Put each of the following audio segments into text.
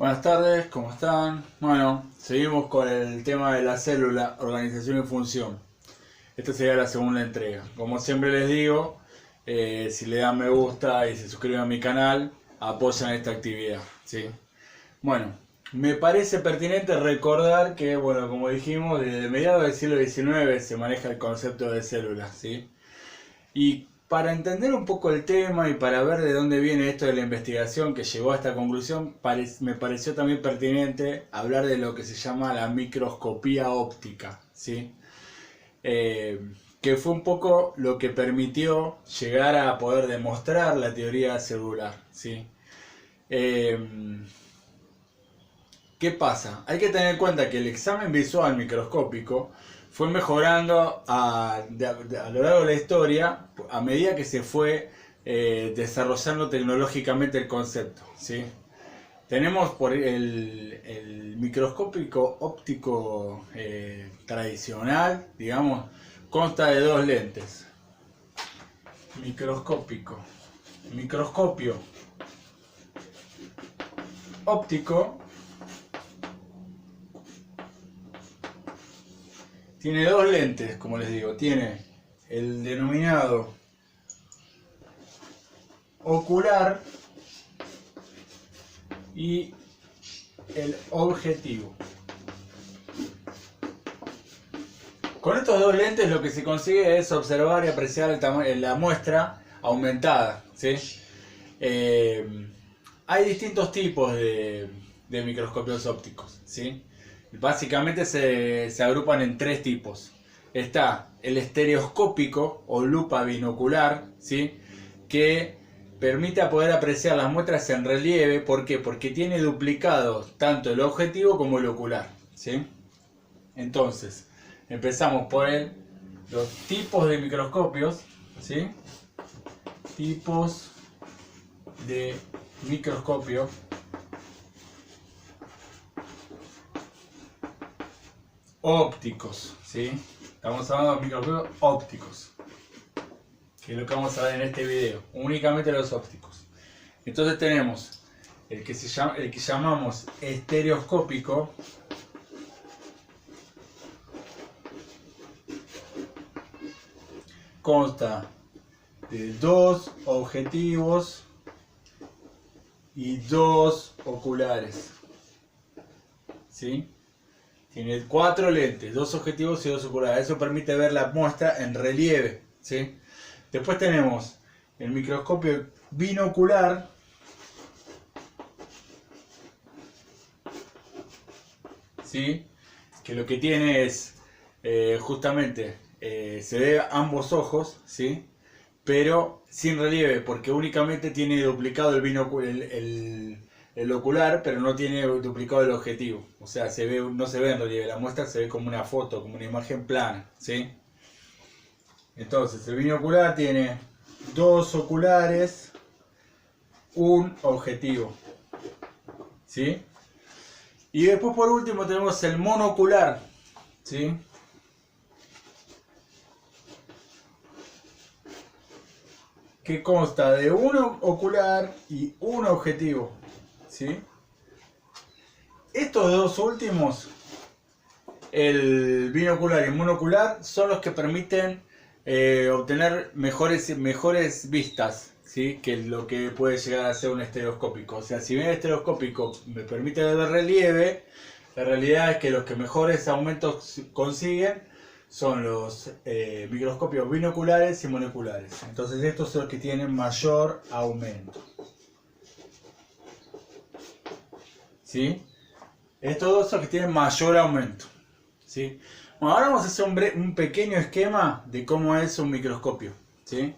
Buenas tardes, ¿cómo están? Bueno, seguimos con el tema de la célula, organización y función. Esta sería la segunda entrega. Como siempre les digo, si le dan me gusta y se suscriben a mi canal, apoyan esta actividad, ¿sí? Bueno, me parece pertinente recordar que, bueno, como dijimos, desde mediados del siglo XIX se maneja el concepto de células, ¿sí? Y para entender un poco el tema y para ver de dónde viene esto de la investigación que llegó a esta conclusión, me pareció también pertinente hablar de lo que se llama la microscopía óptica, ¿sí? Que fue un poco lo que permitió llegar a poder demostrar la teoría celular, ¿sí? ¿Qué pasa? Hay que tener en cuenta que el examen visual microscópico fue mejorando a lo largo de la historia a medida que se fue desarrollando tecnológicamente el concepto, ¿sí? Tenemos por el microscópico óptico tradicional, digamos, consta de dos lentes. Microscopio óptico tiene dos lentes, como les digo. Tiene el denominado ocular y el objetivo. Con estos dos lentes lo que se consigue es observar y apreciar la muestra aumentada, ¿sí? Hay distintos tipos de microscopios ópticos, ¿sí? Básicamente se agrupan en tres tipos. Está el estereoscópico o lupa binocular, ¿sí? Que permite poder apreciar las muestras en relieve. ¿Por qué? Porque tiene duplicado tanto el objetivo como el ocular, ¿sí? Entonces, empezamos por los tipos de microscopios, ¿sí? Tipos de microscopio ópticos, ¿sí? Estamos hablando de microscopios ópticos, que es lo que vamos a ver en este video, únicamente los ópticos. Entonces tenemos el que llamamos estereoscópico, consta de dos objetivos y dos oculares, ¿sí? Tiene cuatro lentes, dos objetivos y dos oculares. Eso permite ver la muestra en relieve, ¿sí? Después tenemos el microscopio binocular, ¿sí? Que lo que tiene es justamente se ve ambos ojos, ¿sí? Pero sin relieve, porque únicamente tiene duplicado el ocular, pero no tiene duplicado el objetivo. O sea, no se ve en relieve, la muestra se ve como una foto, como una imagen plana, ¿sí? Entonces, el binocular tiene dos oculares, un objetivo, ¿sí? Y después, por último, tenemos el monocular, ¿sí? Que consta de un ocular y un objetivo, ¿sí? Estos dos últimos, el binocular y el monocular, son los que permiten obtener mejores vistas, ¿sí? Que lo que puede llegar a ser un estereoscópico. O sea, si bien el estereoscópico me permite ver relieve, la realidad es que los que mejores aumentos consiguen son los microscopios binoculares y monoculares. Entonces estos son los que tienen mayor aumento, ¿sí? Estos dos son los que tienen mayor aumento, ¿sí? Bueno, ahora vamos a hacer un pequeño esquema de cómo es un microscopio, ¿sí?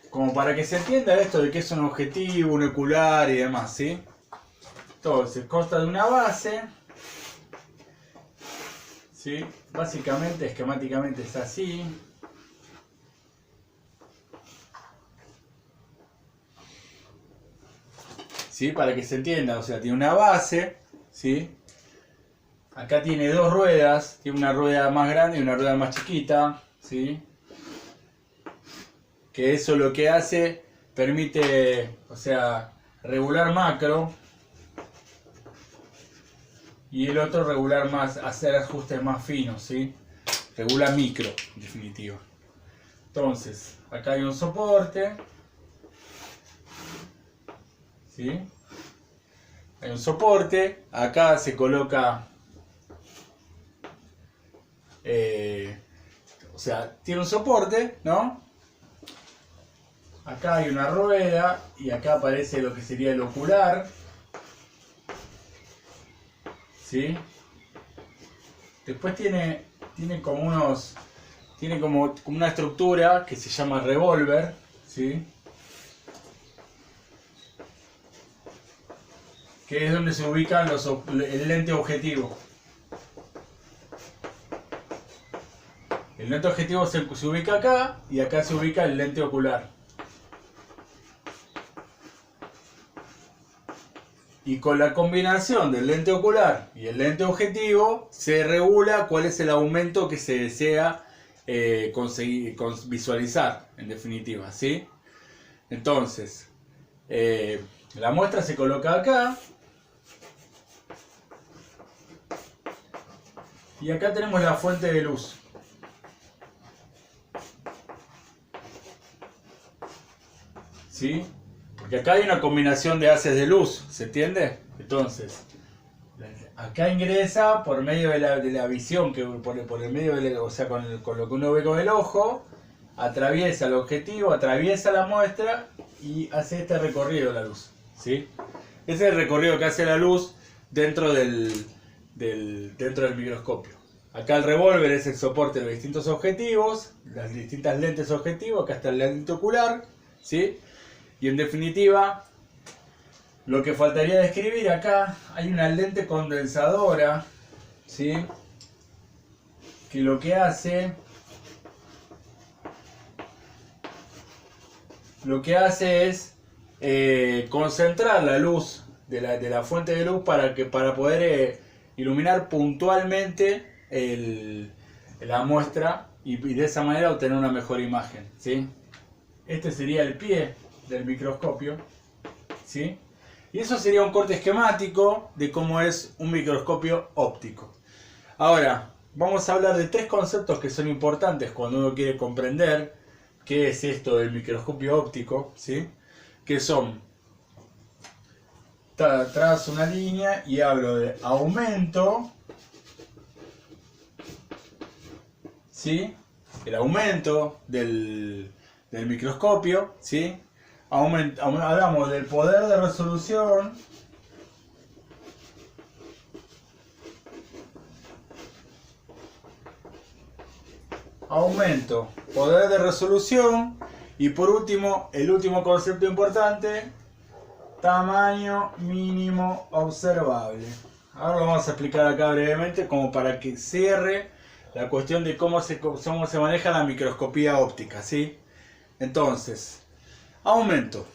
Como para que se entienda esto de qué es un objetivo, un ocular y demás, ¿sí? Entonces, consta de una base, ¿sí? Básicamente, esquemáticamente es así. ¿Sí? Para que se entienda, o sea, tiene una base, ¿sí? Acá tiene dos ruedas, tiene una rueda más grande y una rueda más chiquita, ¿sí? Que eso lo que hace, permite, o sea, regular macro, y el otro regular más, hacer ajustes más finos, ¿sí? Regula micro, en definitiva. Entonces, acá hay un soporte, ¿sí? Hay un soporte, acá se coloca, o sea, tiene un soporte, ¿no? Acá hay una rueda y acá aparece lo que sería el ocular, ¿sí? Después tiene como una estructura que se llama revólver, ¿sí? Que es donde se ubican el lente objetivo. El lente objetivo se ubica acá y acá se ubica el lente ocular. Y con la combinación del lente ocular y el lente objetivo se regula cuál es el aumento que se desea conseguir, visualizar, en definitiva, ¿sí? Entonces, la muestra se coloca acá. Y acá tenemos la fuente de luz. ¿Sí? Porque acá hay una combinación de haces de luz, ¿se entiende? Entonces, acá ingresa por medio de la visión, por el medio o sea, con lo que uno ve con el ojo, atraviesa el objetivo, atraviesa la muestra y hace este recorrido de la luz, ¿sí? Ese es el recorrido que hace la luz dentro del microscopio. Acá el revólver es el soporte de los distintos objetivos, las distintas lentes objetivo, acá está el lente ocular, ¿sí? Y en definitiva, lo que faltaría describir acá, hay una lente condensadora, ¿sí? Que lo que hace es concentrar la luz de la fuente de luz para poder iluminar puntualmente la muestra y de esa manera obtener una mejor imagen, ¿sí? Este sería el pie del microscopio, ¿sí? Y eso sería un corte esquemático de cómo es un microscopio óptico. Ahora, vamos a hablar de tres conceptos que son importantes cuando uno quiere comprender qué es esto del microscopio óptico, ¿sí? Que son, trazo una línea y hablo de aumento, ¿sí? El aumento del microscopio, ¿sí? Hablamos del poder de resolución, aumento, poder de resolución y por último, el último concepto importante, tamaño mínimo observable. Ahora lo vamos a explicar acá brevemente como para que cierre la cuestión de cómo se maneja la microscopía óptica, ¿sí? Entonces, aumento.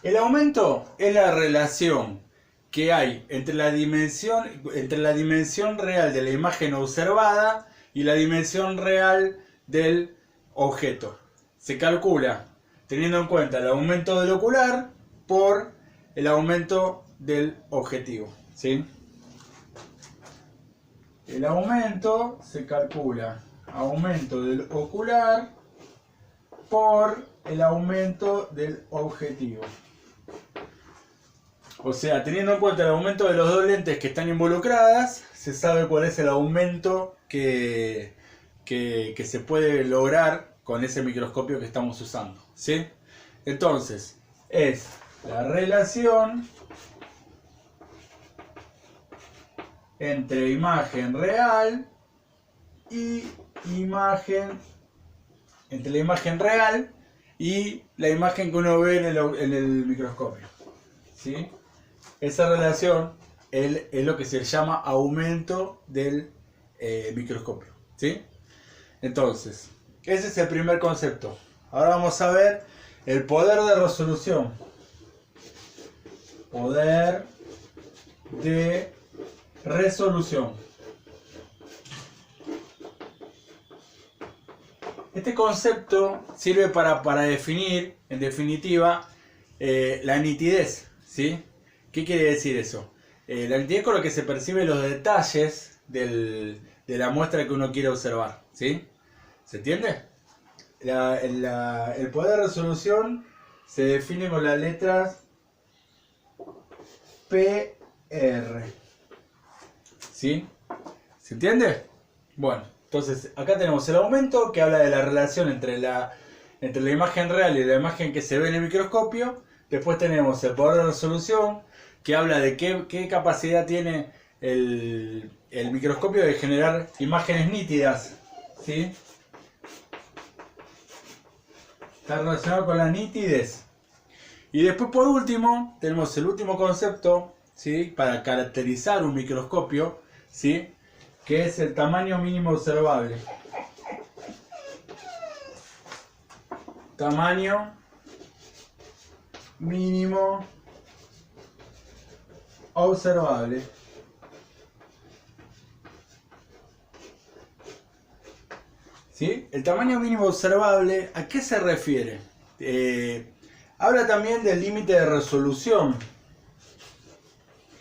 El aumento es la relación que hay entre la dimensión real de la imagen observada y la dimensión real del objeto. Se calcula teniendo en cuenta el aumento del ocular por el aumento del objetivo, ¿sí? El aumento se calcula aumento del ocular por el aumento del objetivo. O sea, teniendo en cuenta el aumento de los dos lentes que están involucradas, se sabe cuál es el aumento que se puede lograr con ese microscopio que estamos usando, ¿sí? Entonces, es la relación entre imagen real y entre la imagen real y la imagen que uno ve en el microscopio, ¿sí? Esa relación es lo que se llama aumento del microscopio, ¿sí? Entonces, ese es el primer concepto. Ahora vamos a ver el poder de resolución. Poder de resolución. Este concepto sirve para definir, en definitiva, la nitidez, ¿sí? ¿Qué quiere decir eso? La nitidez con lo que se perciben los detalles de la muestra que uno quiere observar, ¿sí? ¿Se entiende? El poder de resolución se define con las letras PR, ¿sí? ¿Se entiende? Bueno, entonces acá tenemos el aumento que habla de la relación entre la imagen real y la imagen que se ve en el microscopio. Después tenemos el poder de resolución que habla de qué capacidad tiene el microscopio de generar imágenes nítidas, ¿sí? Está relacionado con la nitidez. Y después por último tenemos el último concepto, ¿sí? Para caracterizar un microscopio, ¿sí? Que es el tamaño mínimo observable. Tamaño mínimo observable. ¿Sí? El tamaño mínimo observable, ¿a qué se refiere? Habla también del límite de resolución.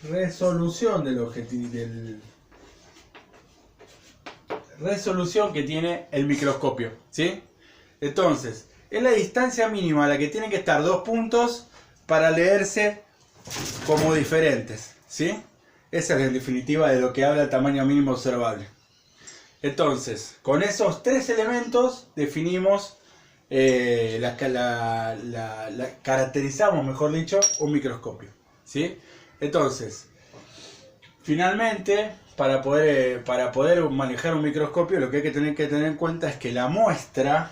Resolución del objetivo, resolución que tiene el microscopio, ¿sí? Entonces, es la distancia mínima a la que tienen que estar dos puntos para leerse como diferentes, ¿sí? Esa es en definitiva de lo que habla el tamaño mínimo observable. Entonces, con esos tres elementos definimos, caracterizamos, mejor dicho, un microscopio, ¿sí? Entonces, finalmente, para poder manejar un microscopio, lo que hay que tener en cuenta es que la muestra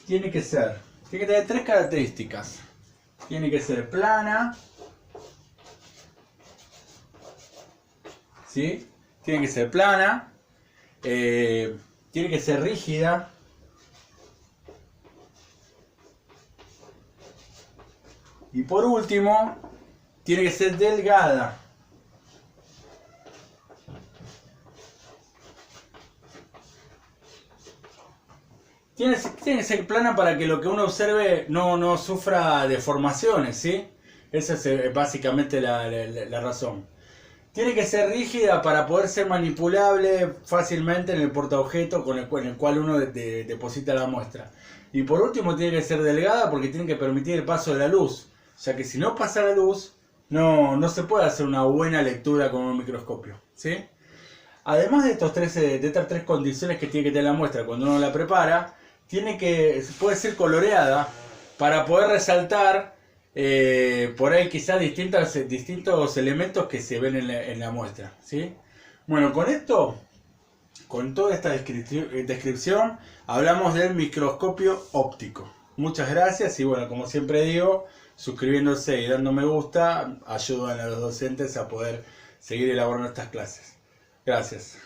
tiene que tener tres características. Tiene que ser plana, ¿sí? Tiene que ser plana, tiene que ser rígida, y por último, tiene que ser delgada. Tiene que ser plana para que lo que uno observe no sufra deformaciones, ¿sí? Esa es básicamente la razón. Tiene que ser rígida para poder ser manipulable fácilmente en el portaobjeto con el cual uno deposita la muestra. Y por último tiene que ser delgada porque tiene que permitir el paso de la luz. Ya que si no pasa la luz, no se puede hacer una buena lectura con un microscopio, ¿sí? Además de estas tres condiciones que tiene que tener la muestra cuando uno la prepara, puede ser coloreada para poder resaltar por ahí quizás distintos elementos que se ven en la muestra, ¿sí? Bueno, con toda esta descripción, hablamos del microscopio óptico. Muchas gracias y bueno, como siempre digo, suscribiéndose y dando me gusta ayudan a los docentes a poder seguir elaborando estas clases. Gracias.